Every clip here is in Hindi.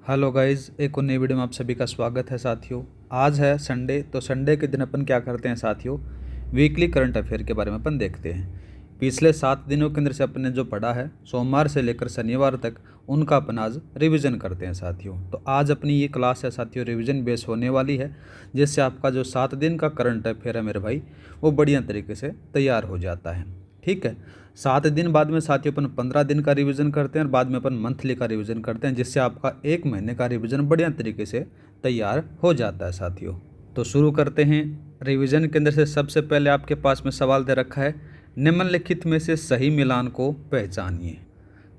हेलो गाइस, एक और नई वीडियो में आप सभी का स्वागत है साथियों। आज है संडे, तो संडे के दिन अपन क्या करते हैं साथियों, वीकली करंट अफेयर के बारे में अपन देखते हैं। पिछले 7 दिनों के अंदर से अपन ने जो पढ़ा है सोमवार से लेकर शनिवार तक, उनका अपन आज रिवीजन करते हैं साथियों। तो आज अपनी ये क्लास है साथियों, रिवीजन बेस होने वाली है, जिससे आपका जो 7 दिन का करंट अफेयर है मेरे भाई, वो बढ़िया तरीके से तैयार हो जाता है। ठीक है, 7 दिन बाद में साथियों अपन 15 दिन का रिवीजन करते हैं और बाद में अपन मंथली का रिवीजन करते हैं, जिससे आपका 1 महीने का रिवीजन बढ़िया तरीके से तैयार हो जाता है साथियों। तो शुरू करते हैं। रिवीजन के अंदर से सबसे पहले आपके पास में सवाल दे रखा है, निम्नलिखित में से सही मिलान को पहचानिए।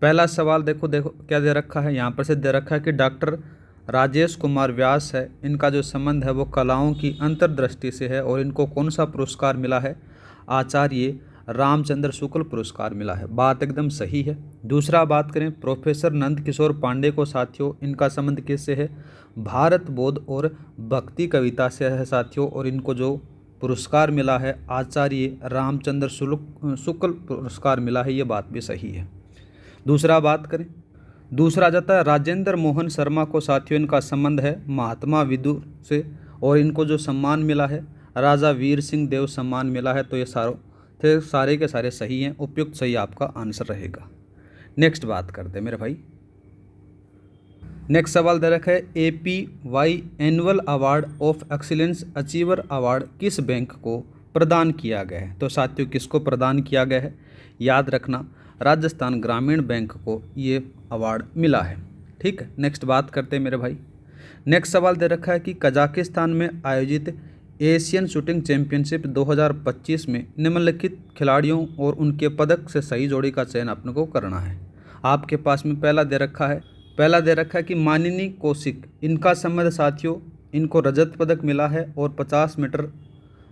पहला सवाल देखो देखो क्या दे रखा है, यहाँ पर से दे रखा है कि डॉक्टर राजेश कुमार व्यास है, इनका जो संबंध है वो कलाओं की अंतर्दृष्टि से है और इनको कौन सा पुरस्कार मिला है, आचार्य रामचंद्र शुक्ल पुरस्कार मिला है। बात एकदम सही है। दूसरा बात करें, प्रोफेसर नंद किशोर पांडे को साथियों, इनका संबंध किससे है, भारत बोध और भक्ति कविता से है साथियों, और इनको जो पुरस्कार मिला है आचार्य रामचंद्र शुक्ल पुरस्कार मिला है। ये बात भी सही है। दूसरा बात करें, दूसरा जाता है राजेंद्र मोहन शर्मा को साथियों, इनका संबंध है महात्मा विदुर से और इनको जो सम्मान मिला है राजा वीर सिंह देव सम्मान मिला है। तो ये सारे के सारे सही हैं, उपयुक्त सही आपका आंसर रहेगा। नेक्स्ट बात करते हैं मेरे भाई। नेक्स्ट सवाल दे रखा है, APY annual award of excellence achiever award किस बैंक को प्रदान किया गया है। तो साथियों किसको प्रदान किया गया है, याद रखना राजस्थान ग्रामीण बैंक को ये अवार्ड मिला है। ठीक है, नेक्स्ट बात करते हैं मेरे भाई। नेक्स्ट सवाल दे रखा है कि कजाकिस्तान में आयोजित एशियन शूटिंग चैंपियनशिप 2025 में निम्नलिखित खिलाड़ियों और उनके पदक से सही जोड़ी का चयन अपने को करना है। आपके पास में पहला दे रखा है कि मानिनी कौशिक, इनका संबंध साथियों, इनको रजत पदक मिला है और 50 मीटर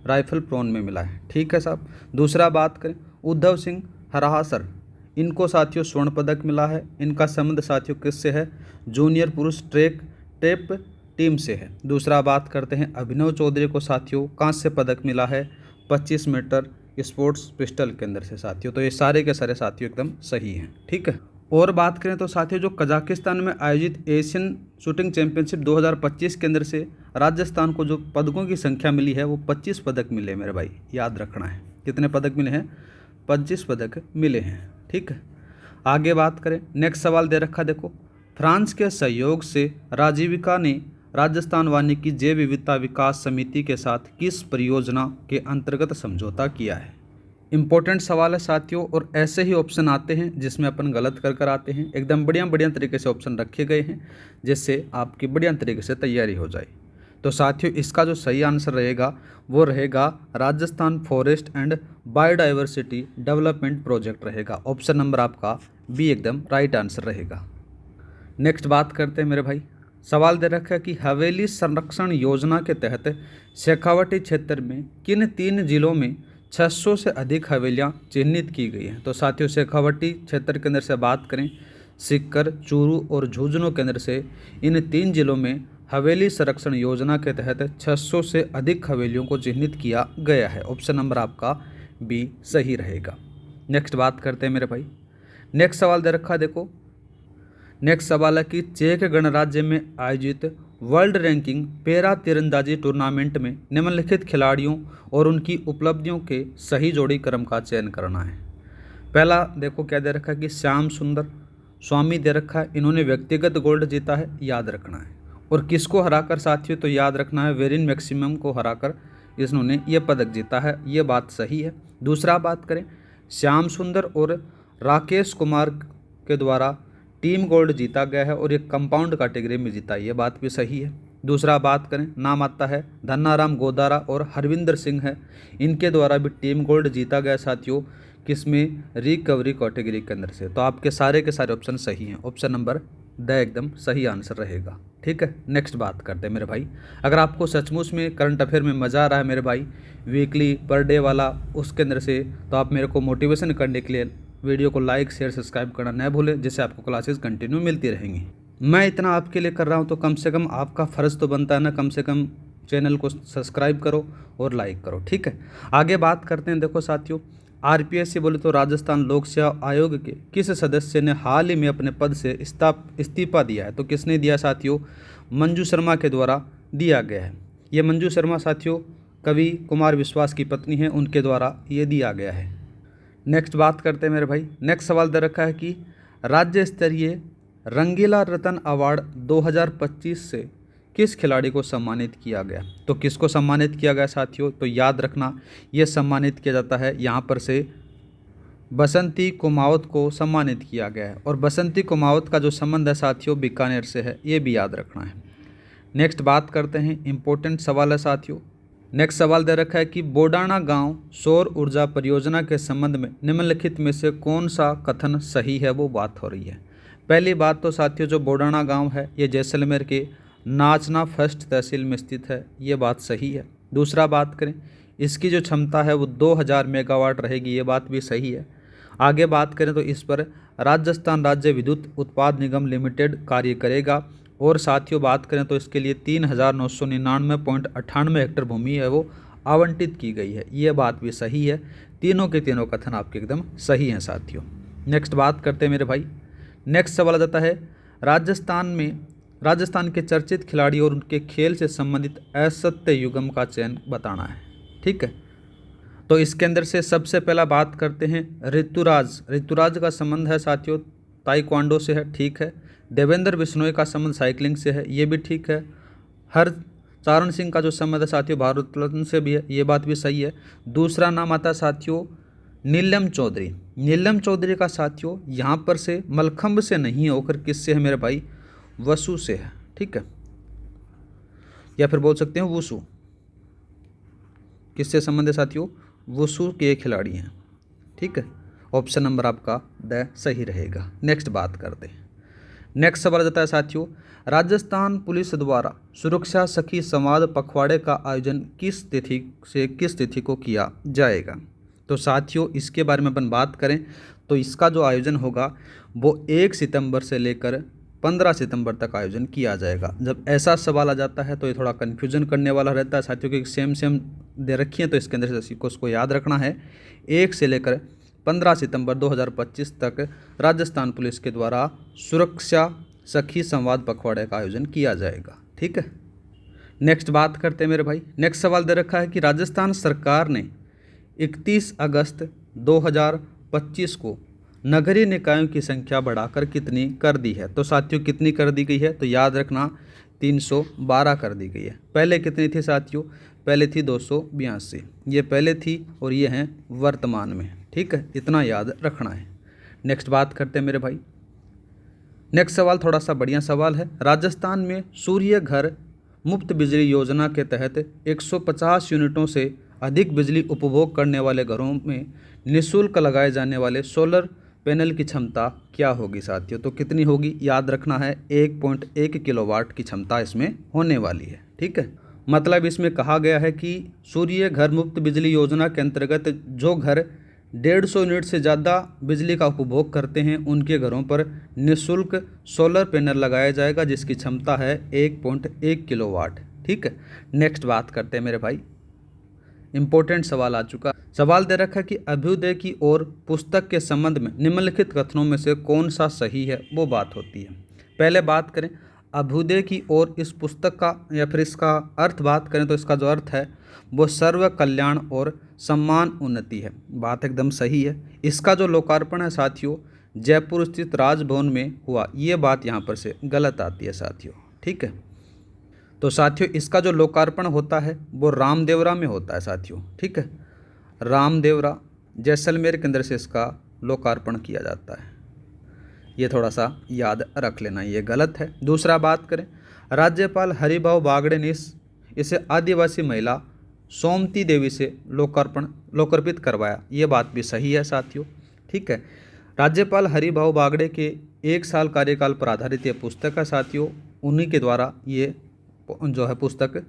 राइफल प्रोन में मिला है। ठीक है साहब। दूसरा बात करें, उद्धव सिंह हराहसर, इनको साथियों स्वर्ण पदक मिला है। इनका संबंध साथियों किससे है, जूनियर पुरुष ट्रैप टीम से है। दूसरा बात करते हैं, अभिनव चौधरी को साथियों कांस्य पदक मिला है 25 मीटर स्पोर्ट्स पिस्टल के अंदर से साथियों। तो ये सारे के सारे साथियों एकदम सही हैं। ठीक है। और बात करें तो साथियों, जो कजाकिस्तान में आयोजित एशियन शूटिंग चैंपियनशिप 2025 के अंदर से राजस्थान को जो पदकों की संख्या मिली है वो 25 पदक मिले मेरे भाई, याद रखना है। कितने पदक मिले हैं, 25 पदक मिले हैं। ठीक है, आगे बात करें। नेक्स्ट सवाल दे रखा देखो, फ्रांस के सहयोग से राजीविका ने राजस्थान वानिकी जैव विविधता विकास समिति के साथ किस परियोजना के अंतर्गत समझौता किया है। इंपॉर्टेंट सवाल है साथियों, और ऐसे ही ऑप्शन आते हैं जिसमें अपन गलत कर आते हैं। एकदम बढ़िया तरीके से ऑप्शन रखे गए हैं, जिससे आपकी बढ़िया तरीके से तैयारी हो जाए। तो साथियों इसका जो सही आंसर रहेगा वो रहेगा Rajasthan forest and biodiversity development project रहेगा। ऑप्शन नंबर आपका बी एकदम राइट आंसर रहेगा। नेक्स्ट बात करते हैं मेरे भाई। सवाल दे रखा है कि हवेली संरक्षण योजना के तहत शेखावटी क्षेत्र में किन 3 जिलों में 600 से अधिक हवेलियां चिन्हित की गई हैं। तो साथियों शेखावटी क्षेत्र के अंदर से बात करें, सीकर, चूरू और झुंझुनू के अंदर से इन 3 जिलों में हवेली संरक्षण योजना के तहत 600 से अधिक हवेलियों को चिन्हित किया गया है। ऑप्शन नंबर आपका बी सही रहेगा। नेक्स्ट बात करते हैं मेरे भाई। नेक्स्ट सवाल दे रखा है देखो, नेक्स्ट सवाल है कि चेक गणराज्य में आयोजित वर्ल्ड रैंकिंग पैरा तीरंदाजी टूर्नामेंट में निम्नलिखित खिलाड़ियों और उनकी उपलब्धियों के सही जोड़ी क्रम का चयन करना है। पहला देखो क्या दे रखा है कि श्याम सुंदर स्वामी दे रखा है, इन्होंने व्यक्तिगत गोल्ड जीता है, याद रखना है। और किसको हराकर साथियों, तो याद रखना है वेरिन मैक्सिमम को हराकर इन्होंने ये पदक जीता है, ये बात सही है। दूसरा बात करें, श्याम सुंदर और राकेश कुमार के द्वारा टीम गोल्ड जीता गया है और ये कंपाउंड कैटेगरी में जीता है, ये बात भी सही है। दूसरा बात करें, नाम आता है धन्नाराम गोदारा और हरविंदर सिंह है, इनके द्वारा भी टीम गोल्ड जीता गया साथियों, किसमें, रिकवरी कैटेगरी के अंदर से। तो आपके सारे के सारे ऑप्शन सही हैं। ऑप्शन नंबर द एकदम सही आंसर रहेगा। ठीक है, नेक्स्ट बात करते हैं मेरे भाई। अगर आपको सचमुच में करंट अफेयर में मज़ा आ रहा है मेरे भाई, वीकली पर डे वाला उसके अंदर से, तो आप मेरे को मोटिवेशन करने के लिए वीडियो को लाइक शेयर सब्सक्राइब करना न भूलें, जिससे आपको क्लासेस कंटिन्यू मिलती रहेंगी। मैं इतना आपके लिए कर रहा हूं तो कम से कम आपका फ़र्ज़ तो बनता है ना, कम से कम चैनल को सब्सक्राइब करो और लाइक करो। ठीक है, आगे बात करते हैं। देखो साथियों, आरपीएससी बोले तो राजस्थान लोक सेवा आयोग के किस सदस्य ने हाल ही में अपने पद से इस्तीफा दिया है? तो किसने दिया साथियों? मंजू शर्मा के द्वारा दिया गया है। ये मंजू शर्मा साथियों कवि कुमार विश्वास की पत्नी है, उनके द्वारा ये दिया गया है। नेक्स्ट बात करते हैं मेरे भाई। नेक्स्ट सवाल दे रखा है कि राज्य स्तरीय रंगीला रतन अवार्ड 2025 से किस खिलाड़ी को सम्मानित किया गया? तो किसको सम्मानित किया गया साथियों? तो याद रखना, ये सम्मानित किया जाता है यहाँ पर से बसंती कुमावत को सम्मानित किया गया है। और बसंती कुमावत का जो संबंध है साथियों बीकानेर से है, ये भी याद रखना है। नेक्स्ट बात करते हैं, इंपॉर्टेंट सवाल है साथियों। नेक्स्ट सवाल दे रखा है कि बोडाना गांव सौर ऊर्जा परियोजना के संबंध में निम्नलिखित में से कौन सा कथन सही है, वो बात हो रही है। पहली बात तो साथियों जो बोडाना गांव है ये जैसलमेर के नाचना फर्स्ट तहसील में स्थित है, ये बात सही है। दूसरा बात करें, इसकी जो क्षमता है वो 2000 मेगावाट रहेगी, ये बात भी सही है। आगे बात करें तो इस पर राजस्थान राज्य विद्युत उत्पाद निगम लिमिटेड कार्य करेगा। और साथियों बात करें तो इसके लिए 3999.98 हेक्टेयर भूमि है वो आवंटित की गई है, ये बात भी सही है। तीनों के तीनों कथन आपके एकदम सही हैं साथियों। नेक्स्ट बात करते हैं मेरे भाई। नेक्स्ट सवाल आ जाता है, राजस्थान के चर्चित खिलाड़ी और उनके खेल से संबंधित असत्य युगम का चयन बताना है। ठीक है, तो इसके अंदर से सबसे पहला बात करते हैं ऋतुराज का संबंध है साथियों ताइक्वांडो से है, ठीक है। देवेंद्र बिश्नोई का संबंध साइकिलिंग से है, ये भी ठीक है। हरचरण सिंह का जो संबंध है साथियों भारोत्तोलन से भी है, ये बात भी सही है। दूसरा नाम आता है साथियों नीलम चौधरी का साथियों यहाँ पर से मलखंब से नहीं होकर किससे है मेरे भाई? वसु से है, ठीक है, या फिर बोल सकते हैं वुसु। किससे संबंध है साथियों? वुसु के खिलाड़ी हैं, ठीक है। ऑप्शन नंबर आपका द सही रहेगा। नेक्स्ट बात करते हैं। नेक्स्ट सवाल आता है साथियों, राजस्थान पुलिस द्वारा सुरक्षा सखी संवाद पखवाड़े का आयोजन किस तिथि से किस तिथि को किया जाएगा? तो साथियों इसके बारे में अपन बात करें तो इसका जो आयोजन होगा वो 1 सितंबर से लेकर 15 सितंबर तक आयोजन किया जाएगा। जब ऐसा सवाल आ जाता है तो ये थोड़ा कन्फ्यूजन करने वाला रहता है साथियों, क्योंकि सेम दे रखी है, तो इसके अंदर से उसको याद रखना है। 1 से लेकर 15 सितंबर 2025 तक राजस्थान पुलिस के द्वारा सुरक्षा सखी संवाद पखवाड़े का आयोजन किया जाएगा, ठीक है। नेक्स्ट बात करते हैं मेरे भाई। नेक्स्ट सवाल दे रखा है कि राजस्थान सरकार ने 31 अगस्त 2025 को नगरीय निकायों की संख्या बढ़ाकर कितनी कर दी है? तो साथियों कितनी कर दी गई है? तो याद रखना 312 कर दी गई है। पहले कितनी थी साथियों? पहले थी 282, ये पहले थी और ये हैं वर्तमान में, ठीक है, इतना याद रखना है। नेक्स्ट बात करते हैं मेरे भाई। नेक्स्ट सवाल थोड़ा सा बढ़िया सवाल है। राजस्थान में सूर्य घर मुफ्त बिजली योजना के तहत 150 यूनिटों से अधिक बिजली उपभोग करने वाले घरों में निःशुल्क लगाए जाने वाले सोलर पैनल की क्षमता क्या होगी साथियों? तो कितनी होगी? याद रखना है 1.1 किलोवाट की क्षमता इसमें होने वाली है, ठीक है। मतलब इसमें कहा गया है कि सूर्य घर मुफ्त बिजली योजना के अंतर्गत जो घर 150 यूनिट से ज़्यादा बिजली का उपभोग करते हैं उनके घरों पर निःशुल्क सोलर पैनल लगाया जाएगा जिसकी क्षमता है 1.1 किलोवाट, ठीक है। नेक्स्ट बात करते हैं मेरे भाई। इंपॉर्टेंट सवाल आ चुका। सवाल दे रखा है कि अभ्युदय की ओर पुस्तक के संबंध में निम्नलिखित कथनों में से कौन सा सही है, वो बात होती है। पहले बात करें अभ्युदय की ओर इस पुस्तक का या फिर इसका अर्थ बात करें तो इसका जो अर्थ है वो सर्व कल्याण और सम्मान उन्नति है, बात एकदम सही है। इसका जो लोकार्पण है साथियों जयपुर स्थित राजभवन में हुआ, ये बात यहाँ पर से गलत आती है साथियों, ठीक है। तो साथियों इसका जो लोकार्पण होता है वो रामदेवरा में होता है साथियों, ठीक है। रामदेवरा जैसलमेर के अंदर से इसका लोकार्पण किया जाता है, ये थोड़ा सा याद रख लेना, ये गलत है। दूसरा बात करें राज्यपाल हरिभाऊ बागड़े ने इसे आदिवासी महिला सोमती देवी से लोकार्पित करवाया, ये बात भी सही है साथियों, ठीक है। राज्यपाल हरिभाऊ बागड़े के 1 साल कार्यकाल पर आधारित ये पुस्तक है साथियों, उन्हीं के द्वारा ये जो है पुस्तक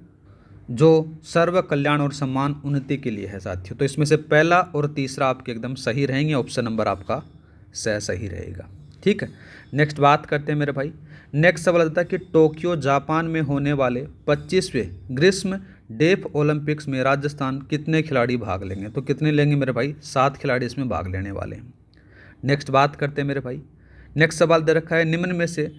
जो सर्व कल्याण और सम्मान उन्नति के लिए है साथियों। तो इसमें से पहला और तीसरा आपके एकदम सही रहेंगे, ऑप्शन नंबर आपका सही रहेगा, ठीक है। नेक्स्ट बात करते हैं मेरे भाई। नेक्स्ट सवाल आता है कि टोक्यो जापान में होने वाले 25वें ग्रीष्म डेफ ओलंपिक्स में राजस्थान कितने खिलाड़ी भाग लेंगे? तो कितने लेंगे मेरे भाई? 7 खिलाड़ी इसमें भाग लेने वाले हैं। नेक्स्ट बात करते हैं मेरे भाई। नेक्स्ट सवाल दे रखा है, निम्न में से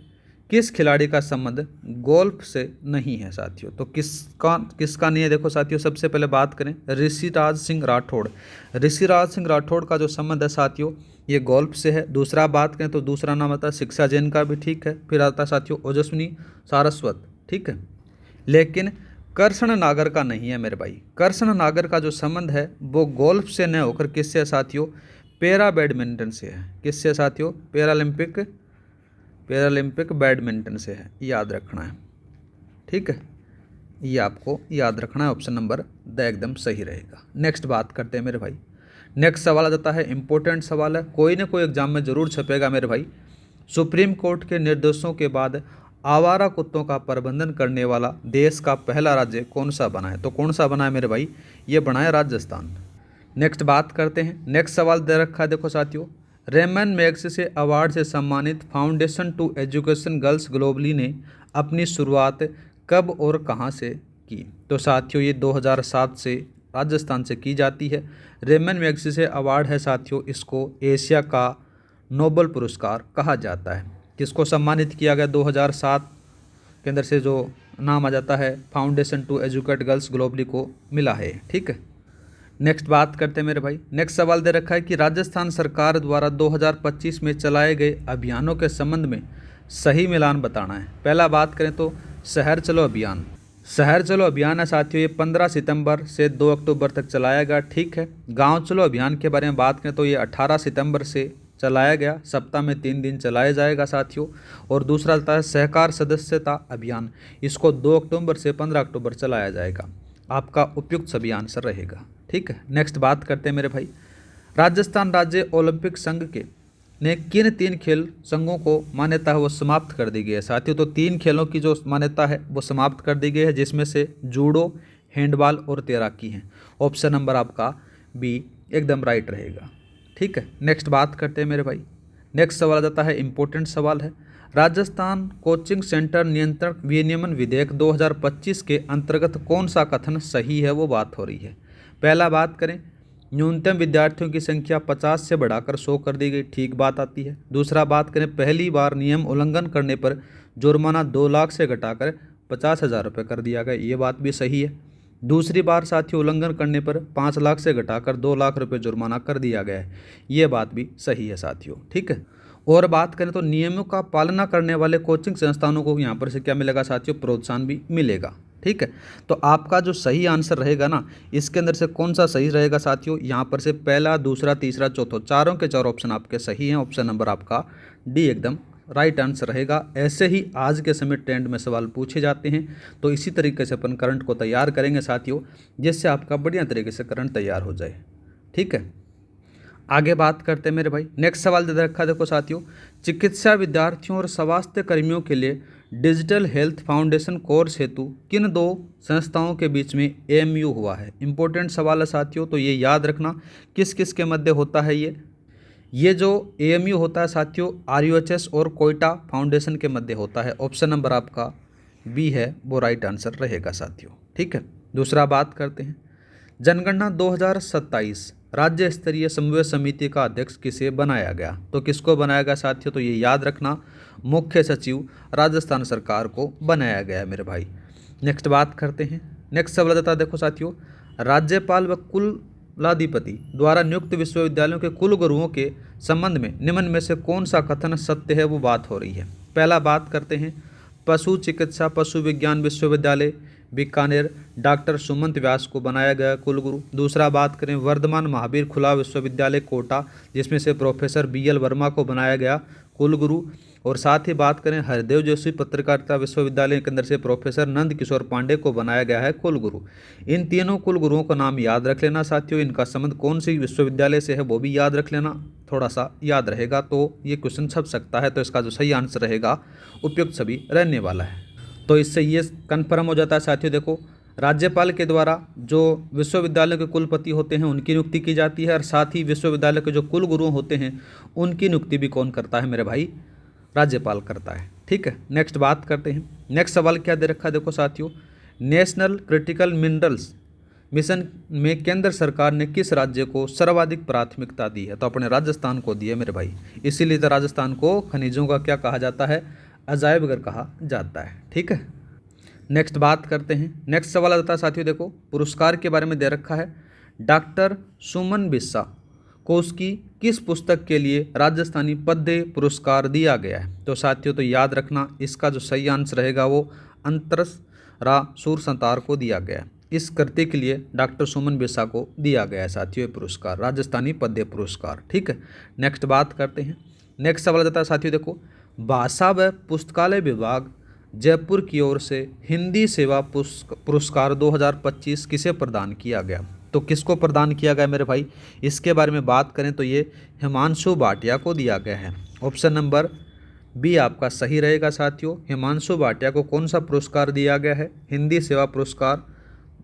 किस खिलाड़ी का संबंध गोल्फ से नहीं है साथियों? तो किसका किसका नहीं है? देखो साथियों, सबसे पहले बात करें ऋषिराज सिंह राठौड़। ऋषिराज सिंह राठौड़ का जो संबंध है साथियों ये गोल्फ से है। दूसरा बात करें तो दूसरा नाम आता है शिक्षा जैन का भी, ठीक है। फिर आता है साथियों ओजस्विनी सारस्वत, ठीक है। लेकिन कर्षण नागर का नहीं है मेरे भाई। कर्षण नागर का जो संबंध है वो गोल्फ से न होकर किससे है साथियों? पैरा बैडमिंटन से है। किससे है साथियों? पैरालंपिक बैडमिंटन से है, याद रखना है, ठीक है। ये आपको याद रखना है, ऑप्शन नंबर द एकदम सही रहेगा। नेक्स्ट बात करते हैं मेरे भाई। नेक्स्ट सवाल आ जाता है, इंपॉर्टेंट सवाल है, कोई ना कोई एग्जाम में जरूर छपेगा मेरे भाई। सुप्रीम कोर्ट के निर्देशों के बाद आवारा कुत्तों का प्रबंधन करने वाला देश का पहला राज्य कौन सा बना है? तो कौन सा बना है मेरे भाई? ये बना है राजस्थान। नेक्स्ट बात करते हैं। नेक्स्ट सवाल दे रखा है, देखो साथियों, रेमन मैग्सेसे अवार्ड से सम्मानित foundation to education girls globally ने अपनी शुरुआत कब और कहां से की? तो साथियों ये 2007 से राजस्थान से की जाती है। रेमन मैग्सेसे अवार्ड है साथियों, इसको एशिया का नोबल पुरस्कार कहा जाता है। किसको सम्मानित किया गया? 2007 के अंदर से जो नाम आ जाता है foundation to educate girls globally को मिला है, ठीक है। नेक्स्ट बात करते हैं मेरे भाई। नेक्स्ट सवाल दे रखा है कि राजस्थान सरकार द्वारा 2025 में चलाए गए अभियानों के संबंध में सही मिलान बताना है। पहला बात करें तो शहर चलो अभियान। शहर चलो अभियान है साथियों, ये 15 सितंबर से 2 अक्टूबर तक चलाया गया, ठीक है। गांव चलो अभियान के बारे में बात करें तो ये 18 सितंबर से चलाया गया, सप्ताह में 3 दिन चलाया जाएगा साथियों। और दूसरा आता है सहकार सदस्यता अभियान, इसको 2 अक्टूबर से 15 अक्टूबर चलाया जाएगा। आपका उपयुक्त सभी आंसर रहेगा, ठीक है। नेक्स्ट बात करते हैं मेरे भाई। राजस्थान राज्य ओलंपिक संघ के ने किन 3 खेल संघों को मान्यता है वो समाप्त कर दी गई है साथियों? तो 3 खेलों की जो मान्यता है वो समाप्त कर दी गई है, जिसमें से जूडो, हैंडबॉल और तैराकी हैं। ऑप्शन नंबर आपका बी एकदम राइट रहेगा, ठीक है। नेक्स्ट बात करते हैं मेरे भाई। नेक्स्ट सवाल आ जाता है, इंपॉर्टेंट सवाल है, राजस्थान कोचिंग सेंटर नियंत्रण विनियमन विधेयक 2025 के अंतर्गत कौन सा कथन सही है वो बात हो रही है। पहला बात करें, न्यूनतम विद्यार्थियों की संख्या 50 से बढ़ाकर 100 कर दी गई, ठीक बात आती है। दूसरा बात करें, पहली बार नियम उल्लंघन करने पर जुर्माना 2 लाख से घटाकर 50,000 रुपये कर दिया गया, ये बात भी सही है। दूसरी बार साथियों उल्लंघन करने पर 5 लाख से घटाकर 2 लाख रुपये जुर्माना कर दिया गया है, ये बात भी सही है साथियों, ठीक है। और बात करें तो नियमों का पालना करने वाले कोचिंग संस्थानों को यहाँ पर से क्या मिलेगा साथियों? प्रोत्साहन भी मिलेगा, ठीक है। तो आपका जो सही आंसर रहेगा ना, इसके अंदर से कौन सा सही रहेगा साथियों? यहाँ पर से पहला, दूसरा, तीसरा, चौथा, चारों के 4 ऑप्शन आपके सही हैं। ऑप्शन नंबर आपका डी एकदम राइट आंसर रहेगा। ऐसे ही आज के समय ट्रेंड में सवाल पूछे जाते हैं, तो इसी तरीके से अपन करंट को तैयार करेंगे साथियों, जिससे आपका बढ़िया तरीके से करंट तैयार हो जाए, ठीक है। आगे बात करते हैं मेरे भाई। नेक्स्ट सवाल दे रखा है, देखो साथियों, चिकित्सा विद्यार्थियों और स्वास्थ्य कर्मियों के लिए डिजिटल हेल्थ फाउंडेशन कोर्स हेतु किन 2 संस्थाओं के बीच में एमयू हुआ है? इंपॉर्टेंट सवाल है साथियों, तो ये याद रखना किस किस के मध्य होता है ये जो एएमयू होता है साथियों, आरयूएचएस और कोयटा फाउंडेशन के मध्य होता है। ऑप्शन नंबर आपका बी है वो राइट आंसर रहेगा साथियों, ठीक है। दूसरा बात करते हैं, जनगणना 2027 राज्य स्तरीय समन्वय समिति का अध्यक्ष किसे बनाया गया? तो किसको बनाया गया साथियों? तो ये याद रखना, मुख्य सचिव राजस्थान सरकार को बनाया गया है मेरे भाई। नेक्स्ट बात करते हैं। नेक्स्ट सवाल आता है, देखो साथियों, राज्यपाल व कुलाधिपति द्वारा नियुक्त विश्वविद्यालयों के कुलगुरुओं के संबंध में निम्न में से कौन सा कथन सत्य है वो बात हो रही है। पहला बात करते हैं, पशु चिकित्सा पशु विज्ञान विश्वविद्यालय बीकानेर डॉक्टर सुमंत व्यास को बनाया गया कुलगुरु। दूसरा बात करें, वर्धमान महावीर खुला विश्वविद्यालय कोटा, जिसमें से प्रोफेसर BL वर्मा को बनाया गया कुलगुरु। और साथ ही बात करें, हरदेव जोशी पत्रकारिता विश्वविद्यालय के अंदर से प्रोफेसर नंद किशोर पांडे को बनाया गया है कुलगुरु। इन तीनों कुलगुरुओं का नाम याद रख लेना साथियों, इनका संबंध कौन सी विश्वविद्यालय से है वो भी याद रख लेना, थोड़ा सा याद रहेगा तो ये क्वेश्चन छप सकता है। तो इसका जो सही आंसर रहेगा उपयुक्त सभी रहने वाला है। तो इससे ये कन्फर्म हो जाता है साथियों, देखो राज्यपाल के द्वारा जो विश्वविद्यालय के कुलपति होते हैं उनकी नियुक्ति की जाती है, और साथ ही विश्वविद्यालय के जो कुलगुरु होते हैं उनकी नियुक्ति भी कौन करता है मेरे भाई? राज्यपाल करता है, ठीक है। नेक्स्ट बात करते हैं। नेक्स्ट सवाल क्या दे रखा है, देखो साथियों, नेशनल क्रिटिकल मिनरल्स मिशन में केंद्र सरकार ने किस राज्य को सर्वाधिक प्राथमिकता दी है? तो अपने राजस्थान को दी है मेरे भाई। इसीलिए तो राजस्थान को खनिजों का क्या कहा जाता है? अजायब घर कहा जाता है। ठीक है, नेक्स्ट बात करते हैं। नेक्स्ट सवाल आता है साथियों, देखो पुरस्कार के बारे में दे रखा है। डॉक्टर सुमन बिस्सा को उसकी किस पुस्तक के लिए राजस्थानी पद्य पुरस्कार दिया गया है? तो साथियों तो याद रखना, इसका जो सही आंसर रहेगा वो अंतररा सुर संतार को दिया गया है। इस कृति के लिए डॉक्टर सुमन बिस्सा को दिया गया है साथियों ये पुरस्कार, राजस्थानी पद्य पुरस्कार। ठीक है, नेक्स्ट बात करते हैं। नेक्स्ट सवाल आता है साथियों, देखो भाषा व पुस्तकालय विभाग जयपुर की ओर से हिंदी सेवा पुरस्कार 2025 किसे प्रदान किया गया? तो किसको प्रदान किया गया मेरे भाई? इसके बारे में बात करें तो ये हिमांशु भाटिया को दिया गया है। ऑप्शन नंबर बी आपका सही रहेगा साथियों। हिमांशु भाटिया को कौन सा पुरस्कार दिया गया है? हिंदी सेवा पुरस्कार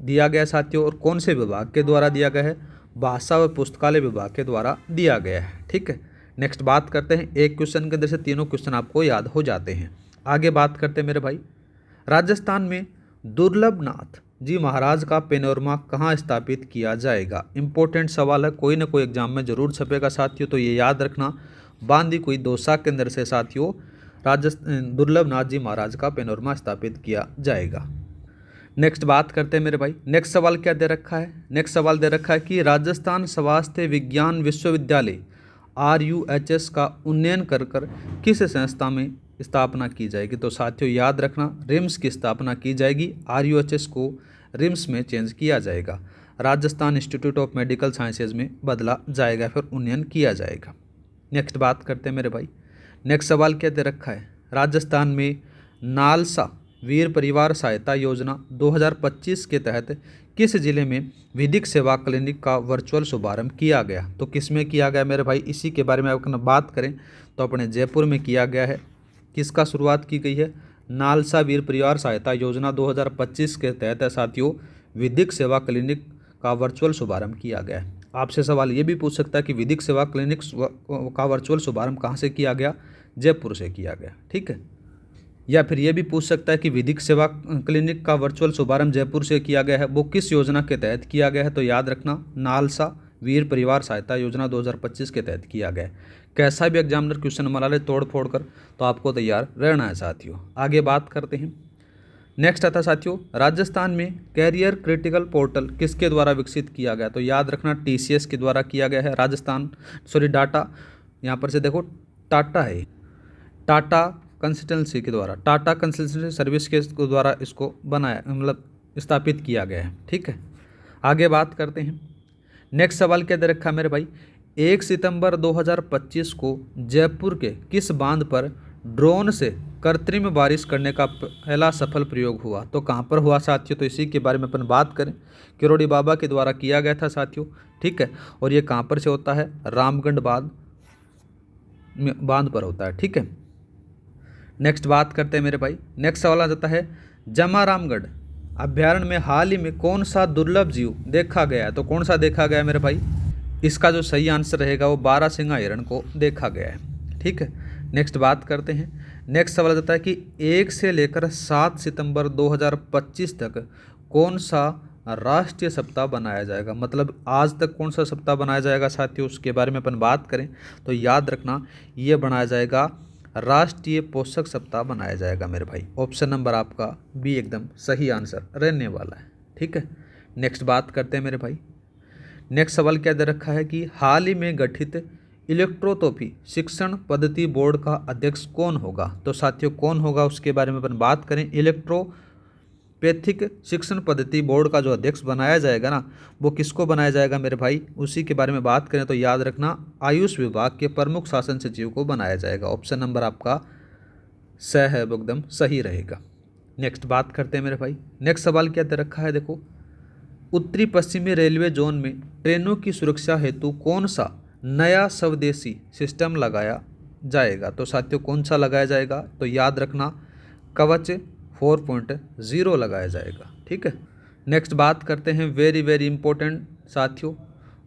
दिया गया साथियों। और कौन से विभाग के द्वारा दिया गया है? भाषा व पुस्तकालय विभाग के द्वारा दिया गया है। ठीक है, नेक्स्ट बात करते हैं। एक क्वेश्चन के अंदर से तीनों क्वेश्चन आपको याद हो जाते हैं। आगे बात करते हैं मेरे भाई। राजस्थान में दुर्लभ नाथ जी महाराज का पेनोरमा कहाँ स्थापित किया जाएगा? इंपॉर्टेंट सवाल है, कोई ना कोई एग्जाम में जरूर छपेगा साथियों, तो ये याद रखना। बांदी कोई दौसा के अंदर से साथियों दुर्लभ नाथ जी महाराज का पेनोरमा स्थापित किया जाएगा। नेक्स्ट बात करते हैं मेरे भाई। नेक्स्ट सवाल क्या दे रखा है? नेक्स्ट सवाल दे रखा है कि राजस्थान स्वास्थ्य विज्ञान विश्वविद्यालय RUHS का उन्नयन कर किस संस्था में स्थापना की जाएगी? तो साथियों याद रखना, रिम्स की स्थापना की जाएगी। RUHS को रिम्स में चेंज किया जाएगा, Rajasthan institute of medical sciences में बदला जाएगा, फिर उन्नयन किया जाएगा। नेक्स्ट बात करते हैं मेरे भाई। नेक्स्ट सवाल क्या दे रखा है? राजस्थान में नालसा वीर परिवार सहायता योजना 2025 के तहत किस जिले में विधिक सेवा क्लिनिक का वर्चुअल शुभारंभ किया गया? तो किस में किया गया मेरे भाई? इसी के बारे में अपना बात करें तो अपने जयपुर में किया गया है। किसका शुरुआत की गई है? नालसा वीर परिवार सहायता योजना 2025 के तहत साथियों विधिक सेवा क्लिनिक का वर्चुअल शुभारंभ किया गया है। आपसे सवाल ये भी पूछ सकता है कि विधिक सेवा क्लिनिक का वर्चुअल शुभारंभ कहाँ से किया गया? जयपुर से किया गया। ठीक है, या फिर ये भी पूछ सकता है कि विधिक सेवा क्लिनिक का वर्चुअल शुभारंभ जयपुर से किया गया है, वो किस योजना के तहत किया गया है? तो याद रखना, नालसा वीर परिवार सहायता योजना 2025 के तहत किया गया है। कैसा भी एग्जामिनर क्वेश्चन बना ले तोड़ फोड़ कर, तो आपको तैयार रहना है साथियों। आगे बात करते हैं। नेक्स्ट आता साथियों, राजस्थान में कैरियर क्रिटिकल पोर्टल किसके द्वारा विकसित किया गया? तो याद रखना TCS के द्वारा किया गया है। डाटा यहाँ पर से देखो टाटा है, टाटा कंसल्टेंसी के द्वारा, टाटा कंसल्टेंसी सर्विस के द्वारा इसको बनाया, मतलब स्थापित किया गया है। ठीक है, आगे बात करते हैं। नेक्स्ट सवाल क्या दे रखा है मेरे भाई? 1 सितंबर 2025 को जयपुर के किस बांध पर ड्रोन से कृत्रिम बारिश करने का पहला सफल प्रयोग हुआ? तो कहाँ पर हुआ साथियों? तो इसी के बारे में अपन बात करें। किरोड़ी बाबा के द्वारा किया गया था साथियों। ठीक है, और ये कहाँ पर से होता है? रामगढ़ बांध पर होता है। ठीक है, नेक्स्ट बात करते हैं मेरे भाई। नेक्स्ट सवाल आ जाता है, जमारामगढ़ अभ्यारण्य में हाल ही में कौन सा दुर्लभ जीव देखा गया है? तो कौन सा देखा गया है मेरे भाई? इसका जो सही आंसर रहेगा वो बारहसिंगा हिरण को देखा गया है। ठीक है, नेक्स्ट बात करते हैं। नेक्स्ट सवाल आता है कि 1 से लेकर 7 सितंबर 2025 तक कौन सा राष्ट्रीय सप्ताह बनाया जाएगा? मतलब आज तक कौन सा सप्ताह बनाया जाएगा साथियों, उसके बारे में अपन बात करें तो याद रखना ये बनाया जाएगा राष्ट्रीय पोषक सप्ताह बनाया जाएगा मेरे भाई। ऑप्शन नंबर आपका बी एकदम सही आंसर रहने वाला है। ठीक है, नेक्स्ट बात करते हैं मेरे भाई। नेक्स्ट सवाल क्या दे रखा है कि हाल ही में गठित इलेक्ट्रोटॉपी शिक्षण पद्धति बोर्ड का अध्यक्ष कौन होगा? तो साथियों कौन होगा उसके बारे में अपन बात करें। इलेक्ट्रोपैथिक शिक्षण पद्धति बोर्ड का जो अध्यक्ष बनाया जाएगा ना, वो किसको बनाया जाएगा मेरे भाई? उसी के बारे में बात करें तो याद रखना आयुष विभाग के प्रमुख शासन सचिव को बनाया जाएगा। ऑप्शन नंबर आपका स है, वो एकदम सही रहेगा। नेक्स्ट बात करते हैं मेरे भाई। नेक्स्ट सवाल क्या दे रखा है, देखो उत्तरी पश्चिमी रेलवे जोन में ट्रेनों की सुरक्षा हेतु कौन सा नया स्वदेशी सिस्टम लगाया जाएगा? तो साथियों कौन सा लगाया जाएगा? तो याद रखना कवच 4.0 लगाया जाएगा। ठीक है, नेक्स्ट बात करते हैं वेरी वेरी इंपॉर्टेंट साथियों,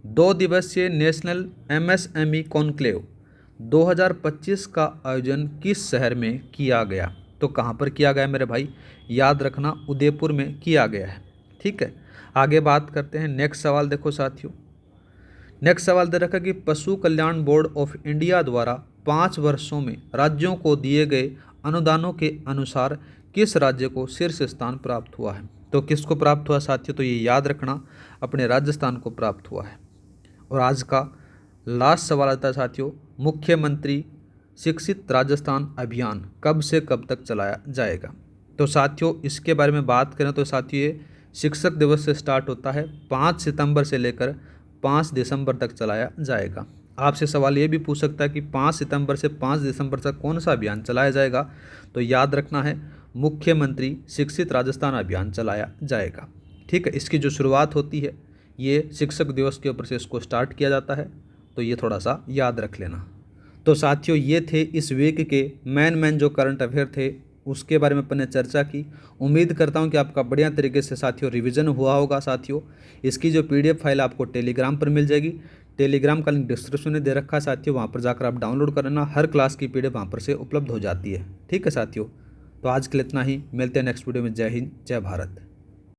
2 दिवसीय नेशनल MSME कॉन्क्लेव 2025 का आयोजन किस शहर में किया गया? तो कहाँ पर किया गया है मेरे भाई? याद रखना, उदयपुर में किया गया है। ठीक है, आगे बात करते हैं। नेक्स्ट सवाल देखो साथियों, नेक्स्ट सवाल दे रखा कि पशु कल्याण बोर्ड ऑफ इंडिया द्वारा 5 वर्षों में राज्यों को दिए गए अनुदानों के अनुसार किस राज्य को शीर्ष स्थान प्राप्त हुआ है? तो किसको प्राप्त हुआ साथियों? तो ये याद रखना, अपने राजस्थान को प्राप्त हुआ है। और आज का लास्ट सवाल आता है साथियों, मुख्यमंत्री शिक्षित राजस्थान अभियान कब से कब तक चलाया जाएगा? तो साथियों इसके बारे में बात करें तो साथियों ये शिक्षक दिवस से स्टार्ट होता है, 5 सितंबर से लेकर 5 दिसंबर तक चलाया जाएगा। आपसे सवाल ये भी पूछ सकता है कि 5 सितंबर से 5 दिसंबर तक कौन सा अभियान चलाया जाएगा? तो याद रखना है, मुख्यमंत्री शिक्षित राजस्थान अभियान चलाया जाएगा। ठीक है, इसकी जो शुरुआत होती है ये शिक्षक दिवस के ऊपर से इसको स्टार्ट किया जाता है, तो ये थोड़ा सा याद रख लेना। तो साथियों ये थे इस वीक के मेन जो करंट अफेयर थे उसके बारे में अपन ने चर्चा की। उम्मीद करता हूँ कि आपका बढ़िया तरीके से साथियों रिवीजन हुआ होगा। साथियों इसकी जो PDF फाइल आपको टेलीग्राम पर मिल जाएगी, टेलीग्राम का लिंक डिस्क्रिप्शन में दे रखा है साथियों, वहाँ पर जाकर आप डाउनलोड कर लेना। हर क्लास की PDF वहाँ पर से उपलब्ध हो जाती है। ठीक है साथियों, तो आज के लिए इतना ही, मिलते हैं नेक्स्ट वीडियो में। जय हिंद, जय भारत।